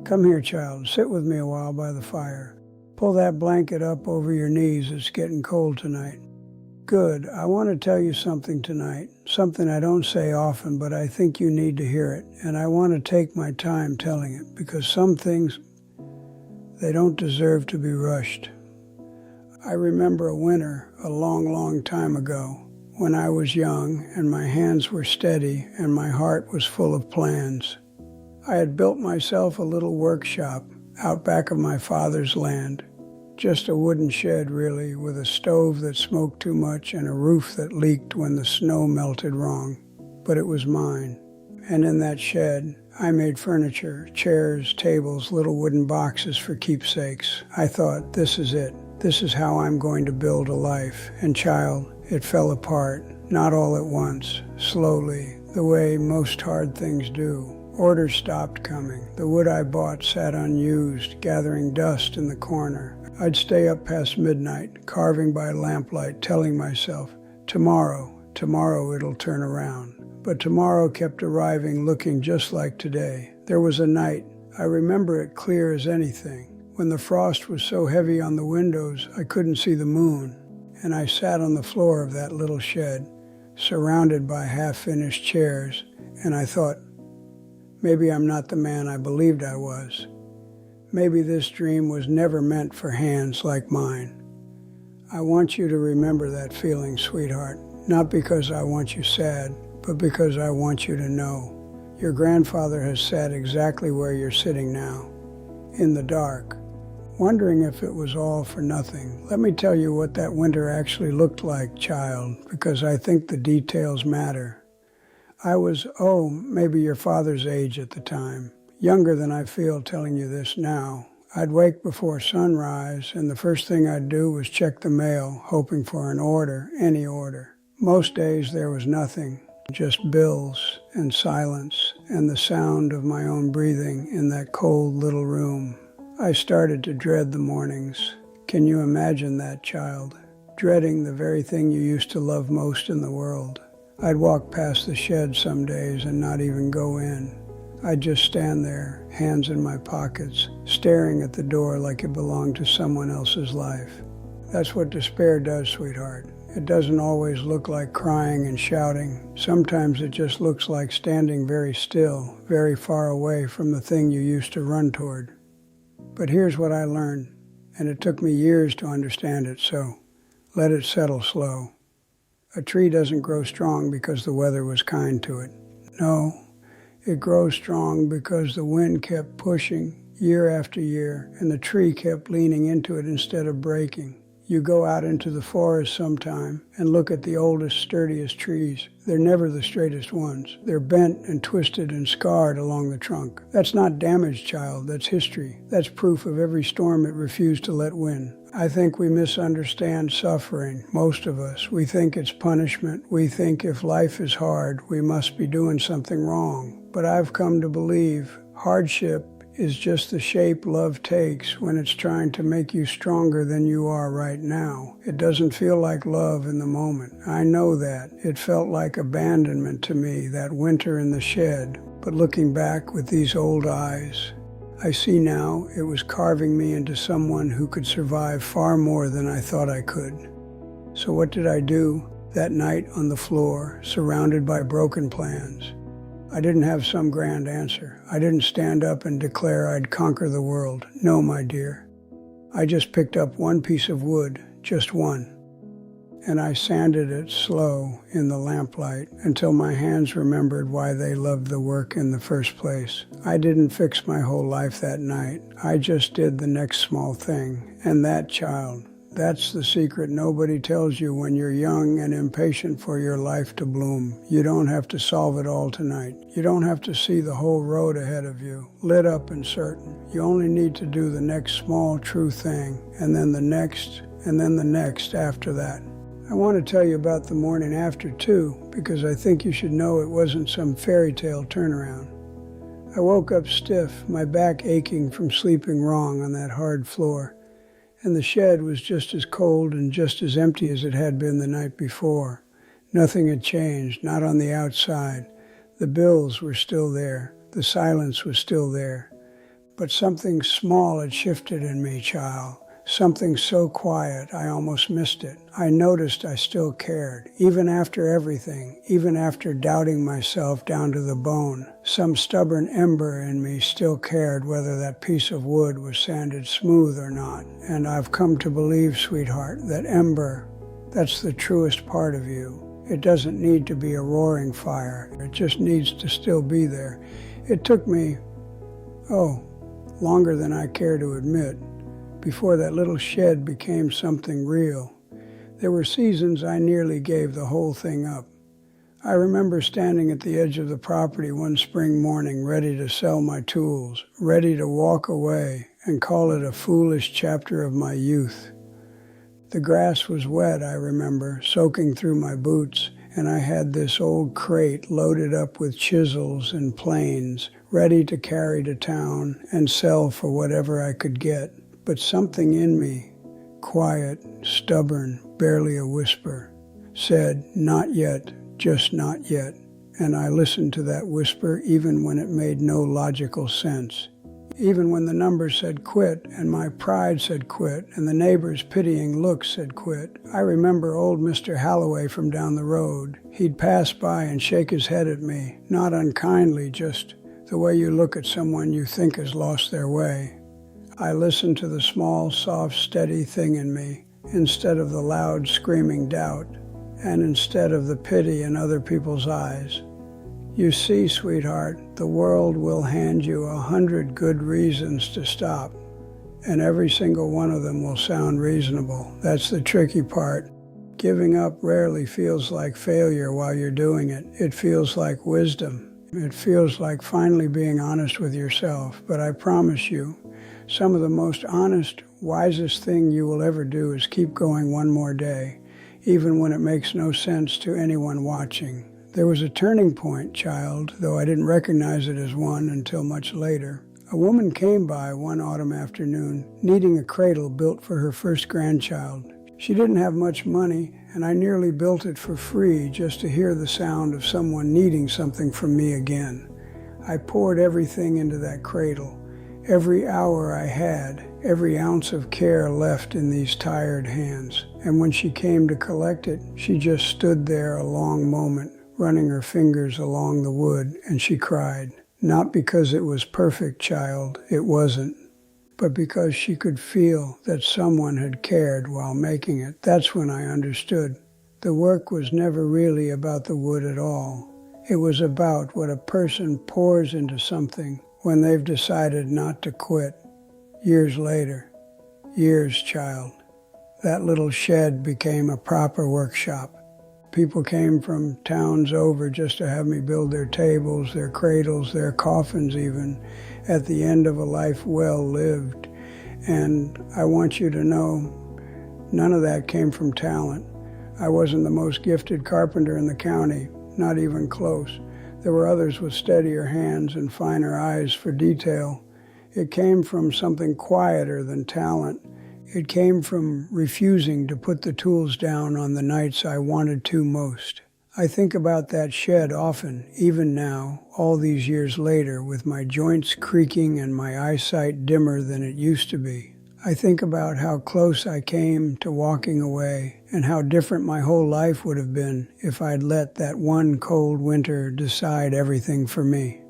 Come here, child. Sit with me a while by the fire. Pull that blanket up over your knees. It's getting cold tonight. Good. I want to tell you something tonight. Something I don't say often, but I think you need to hear it. And I want to take my time telling it, because some things, they don't deserve to be rushed. I remember a winter a long, long time ago, when I was young and my hands were steady and my heart was full of plans. I had built myself a little workshop out back of my father's land. Just a wooden shed, really, with a stove that smoked too much and a roof that leaked when the snow melted wrong. But it was mine. And in that shed, I made furniture, chairs, tables, little wooden boxes for keepsakes. I thought, this is it. This is how I'm going to build a life. And child, it fell apart, not all at once, slowly, the way most hard things do. Orders stopped coming. The wood I bought sat unused, gathering dust in the corner. I'd stay up past midnight, carving by lamplight, telling myself, tomorrow it'll turn around. But tomorrow kept arriving looking just like today. There was a night, I remember it clear as anything, when the frost was so heavy on the windows I couldn't see the moon, and I sat on the floor of that little shed, surrounded by half-finished chairs, and I thought, maybe I'm not the man I believed I was. Maybe this dream was never meant for hands like mine. I want you to remember that feeling, sweetheart, not because I want you sad, but because I want you to know. Your grandfather has sat exactly where you're sitting now, in the dark, wondering if it was all for nothing. Let me tell you what that winter actually looked like, child, because I think the details matter. I was, maybe your father's age at the time, younger than I feel telling you this now. I'd wake before sunrise, and the first thing I'd do was check the mail, hoping for an order, any order. Most days there was nothing, just bills and silence and the sound of my own breathing in that cold little room. I started to dread the mornings. Can you imagine that, child? Dreading the very thing you used to love most in the world. I'd walk past the shed some days and not even go in. I'd just stand there, hands in my pockets, staring at the door like it belonged to someone else's life. That's what despair does, sweetheart. It doesn't always look like crying and shouting. Sometimes it just looks like standing very still, very far away from the thing you used to run toward. But here's what I learned, and it took me years to understand it, so let it settle slow. A tree doesn't grow strong because the weather was kind to it. No, it grows strong because the wind kept pushing year after year, and the tree kept leaning into it instead of breaking. You go out into the forest sometime and look at the oldest, sturdiest trees. They're never the straightest ones. They're bent and twisted and scarred along the trunk. That's not damage, child. That's history. That's proof of every storm it refused to let win. I think we misunderstand suffering, most of us. We think it's punishment. We think if life is hard, we must be doing something wrong. But I've come to believe hardship is just the shape love takes when it's trying to make you stronger than you are right now. It doesn't feel like love in the moment. I know that. It felt like abandonment to me, that winter in the shed. But looking back with these old eyes, I see now it was carving me into someone who could survive far more than I thought I could. So what did I do that night on the floor, surrounded by broken plans? I didn't have some grand answer. I didn't stand up and declare I'd conquer the world. No, my dear. I just picked up one piece of wood, just one, and I sanded it slow in the lamplight until my hands remembered why they loved the work in the first place. I didn't fix my whole life that night. I just did the next small thing. And that, child, that's the secret nobody tells you when you're young and impatient for your life to bloom. You don't have to solve it all tonight. You don't have to see the whole road ahead of you, lit up and certain. You only need to do the next small true thing, and then the next, and then the next after that. I want to tell you about the morning after, too, because I think you should know it wasn't some fairy tale turnaround. I woke up stiff, my back aching from sleeping wrong on that hard floor. And the shed was just as cold and just as empty as it had been the night before. Nothing had changed, not on the outside. The bills were still there. The silence was still there. But something small had shifted in me, child. Something so quiet I almost missed it. I noticed I still cared, even after everything, even after doubting myself down to the bone. Some stubborn ember in me still cared whether that piece of wood was sanded smooth or not. And I've come to believe, sweetheart, that ember, that's the truest part of you. It doesn't need to be a roaring fire. It just needs to still be there. It took me, longer than I care to admit, before that little shed became something real. There were seasons I nearly gave the whole thing up. I remember standing at the edge of the property one spring morning, ready to sell my tools, ready to walk away and call it a foolish chapter of my youth. The grass was wet, I remember, soaking through my boots, and I had this old crate loaded up with chisels and planes, ready to carry to town and sell for whatever I could get. But something in me, quiet, stubborn, barely a whisper, said, "Not yet, just not yet." And I listened to that whisper even when it made no logical sense. Even when the numbers said quit, and my pride said quit, and the neighbors' pitying looks said quit. I remember old Mr. Halloway from down the road. He'd pass by and shake his head at me, not unkindly, just the way you look at someone you think has lost their way. I listened to the small, soft, steady thing in me, instead of the loud, screaming doubt, and instead of the pity in other people's eyes. You see, sweetheart, the world will hand you 100 good reasons to stop, and every single one of them will sound reasonable. That's the tricky part. Giving up rarely feels like failure while you're doing it. It feels like wisdom. It feels like finally being honest with yourself. But I promise you, some of the most honest, wisest thing you will ever do is keep going one more day, even when it makes no sense to anyone watching. There was a turning point, child, though I didn't recognize it as one until much later. A woman came by one autumn afternoon, needing a cradle built for her first grandchild. She didn't have much money, and I nearly built it for free just to hear the sound of someone needing something from me again. I poured everything into that cradle. Every hour I had, every ounce of care left in these tired hands. And when she came to collect it, she just stood there a long moment, running her fingers along the wood, and she cried. Not because it was perfect, child, it wasn't, but because she could feel that someone had cared while making it. That's when I understood. The work was never really about the wood at all. It was about what a person pours into something when they've decided not to quit. Years later, years, child, that little shed became a proper workshop. People came from towns over just to have me build their tables, their cradles, their coffins even, at the end of a life well lived. And I want you to know, none of that came from talent. I wasn't the most gifted carpenter in the county, not even close. There were others with steadier hands and finer eyes for detail. It came from something quieter than talent. It came from refusing to put the tools down on the nights I wanted to most. I think about that shed often, even now, all these years later, with my joints creaking and my eyesight dimmer than it used to be. I think about how close I came to walking away and how different my whole life would have been if I'd let that one cold winter decide everything for me.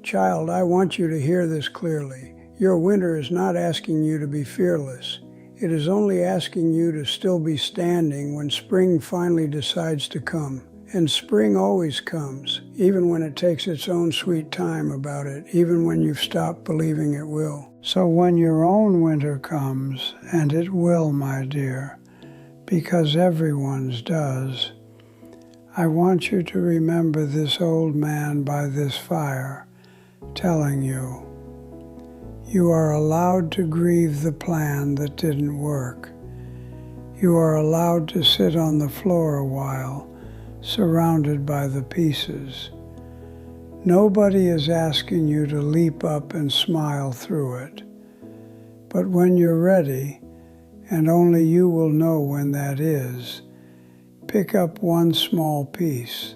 Child, I want you to hear this clearly. Your winter is not asking you to be fearless. It is only asking you to still be standing when spring finally decides to come. And spring always comes, even when it takes its own sweet time about it, even when you've stopped believing it will. So when your own winter comes, and it will, my dear, because everyone's does, I want you to remember this old man by this fire telling you, you are allowed to grieve the plan that didn't work. You are allowed to sit on the floor a while, surrounded by the pieces. Nobody is asking you to leap up and smile through it. But when you're ready, and only you will know when that is, pick up one small piece,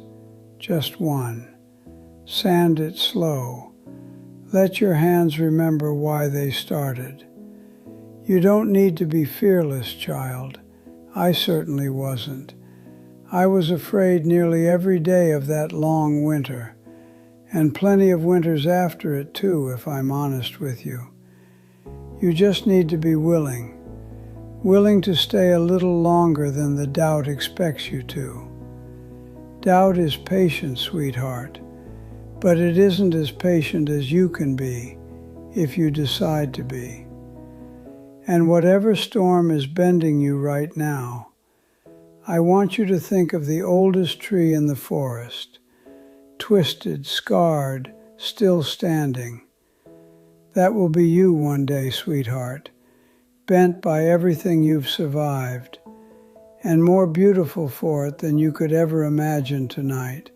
just one. Sand it slow. Let your hands remember why they started. You don't need to be fearless, child. I certainly wasn't. I was afraid nearly every day of that long winter, and plenty of winters after it too, if I'm honest with you. You just need to be willing to stay a little longer than the doubt expects you to. Doubt is patient, sweetheart, but it isn't as patient as you can be if you decide to be. And whatever storm is bending you right now, I want you to think of the oldest tree in the forest, twisted, scarred, still standing. That will be you one day, sweetheart, bent by everything you've survived, and more beautiful for it than you could ever imagine tonight,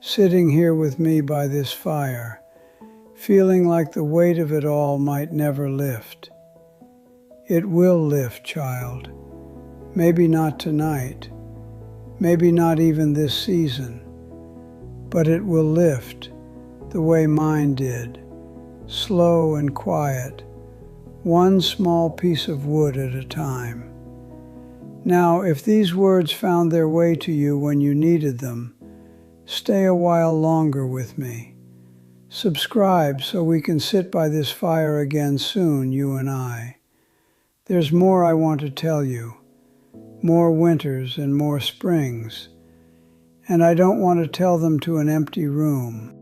sitting here with me by this fire, feeling like the weight of it all might never lift. It will lift, child. Maybe not tonight, maybe not even this season, but it will lift the way mine did, slow and quiet, one small piece of wood at a time. Now, if these words found their way to you when you needed them, stay a while longer with me. Subscribe so we can sit by this fire again soon, you and I. There's more I want to tell you, more winters and more springs, and I don't want to tell them to an empty room.